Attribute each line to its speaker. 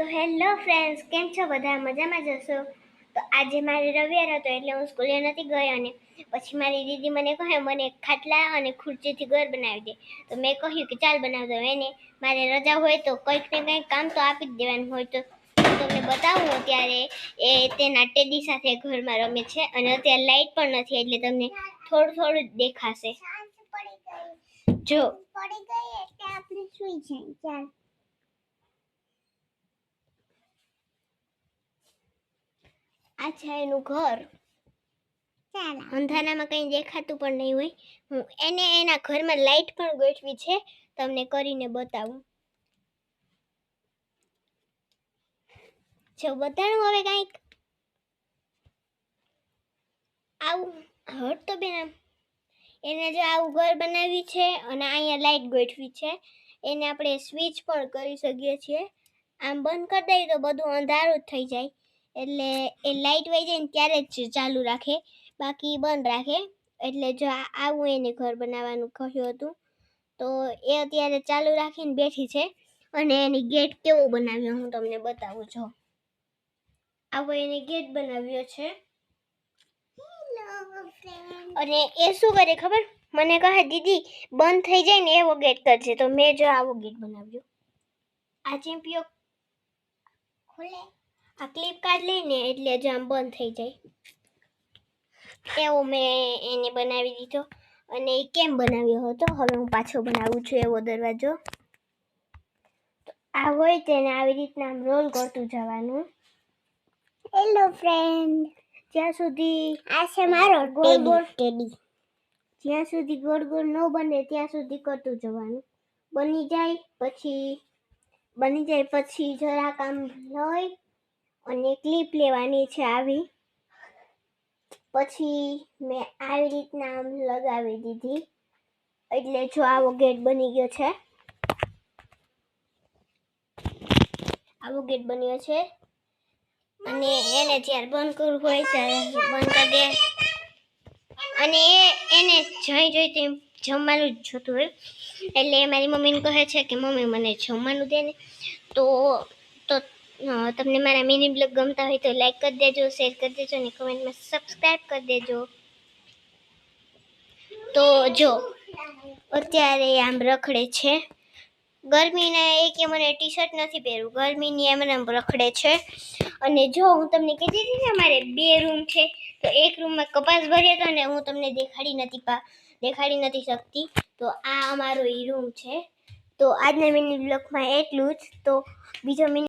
Speaker 1: તો hello friends, કેમ છો બધા? મજામાં જશો? તો આજે મારે રવિવાર હતો એટલે હું સ્કૂલે નથી ગઈ અને પછી મારી દીદી મને કહે મને ખાટલા અને ખુરશીથી ઘર બનાવી દે. તો મેં કહ્યું કે ચાલ બનાવી દઉં. એને મારે રજા હોય તો કંઈક ને કંઈક કામ તો આપી જ દેવાનું હોય. તો તમને બતાવું અત્યારે એ તેના ટેડી સાથે ઘરમાં રમે છે અને અત્યારે લાઈટ પણ નથી એટલે તમને થોડું થોડું જ દેખાશે. જો પડી ગઈ એટલે આપણે સુઈ જઈએ. ચાલ આ છે એનું ઘર. અંધારામાં કંઈ દેખાતું પણ નહીં હોય. હું એને એના ઘરમાં લાઈટ પણ ગોઠવી છે, તમને કરીને બતાવું. જો બતાડું હવે કંઈક આવું હટ તો બેન. એને જો આવું ઘર બનાવ્યું છે અને અહીંયા લાઈટ ગોઠવી છે. એને આપણે સ્વિચ પણ કરી શકીએ છીએ. આમ બંધ કરી દઈએ તો બધું અંધારું જ થઈ જાય, એટલે એ લાઈટ વહી જાય ને ત્યારે જ ચાલુ રાખે, બાકી બંધ રાખે. એટલે જો આવું એને ઘર બનાવવાનું કહ્યું હતું તો એ અત્યારે ચાલુ રાખીને બેઠી છે. અને એની ગેટ કેવો બનાવ્યો હું તમને બતાવું. જો આવો એને ગેટ બનાવ્યો છે. અને એ શું કરે ખબર? મને કહે દીદી બંધ થઈ જાય ને એવો ગેટ કરજે. તો મેં જો આવો ગેટ બનાવ્યો. આ ચીંપીઓ ખોલે, આ ક્લિપ કાર્ડ લઈને એટલે જ આમ બંધ થઈ જાય એવો મેં એને બનાવી દીધો. અને એ કેમ બનાવ્યો હતો હવે હું પાછો બનાવું છું એવો દરવાજો. તો આ હોય તેને આવી રીતના આમ રોલ કરતું જવાનું. હેલો ફ્રેન્ડ, જ્યાં સુધી આ છે મારો ટેડી. જ્યાં સુધી ગોળ ગોળ ન બને ત્યાં સુધી કરતું જવાનું. બની જાય પછી જરાક આમ લઈ અને ક્લિપ લેવાની છે આવી. પછી મેં આવી રીતના આમ લગાવી દીધી એટલે જો આવો ગેટ બની ગયો છે. આવો ગેટ બન્યો છે અને એને જ્યારે બંધ કરવું હોય ત્યારે બંધ કરી દે. અને એને જોઈ તેમ જમવાનું જ જોતું હોય એટલે મારી મમ્મીને કહે છે કે મમ્મી મને જમવાનું દે ને. તો તમને મારા મિની બ્લોગ ગમતા હોય તો લાઈક કરી દેજો, શેર કરી દેજો અને કમેન્ટમાં સબસ્ક્રાઈબ કરી દેજો. તો જો અત્યારે આમ રખડે છે. ગરમીના એ કે મને ટી શર્ટ નથી પહેરવું, ગરમીની એમ રખડે છે. અને જો હું તમને કહેતી હતી ને અમારે 2 રૂમ છે, તો એક રૂમમાં કપાસ ભર્યો હતો ને હું તમને દેખાડી નથી શકતી. તો આ અમારો ઈ રૂમ છે. તો આજના મિની બ્લોગમાં એટલું જ. તો બીજો મિની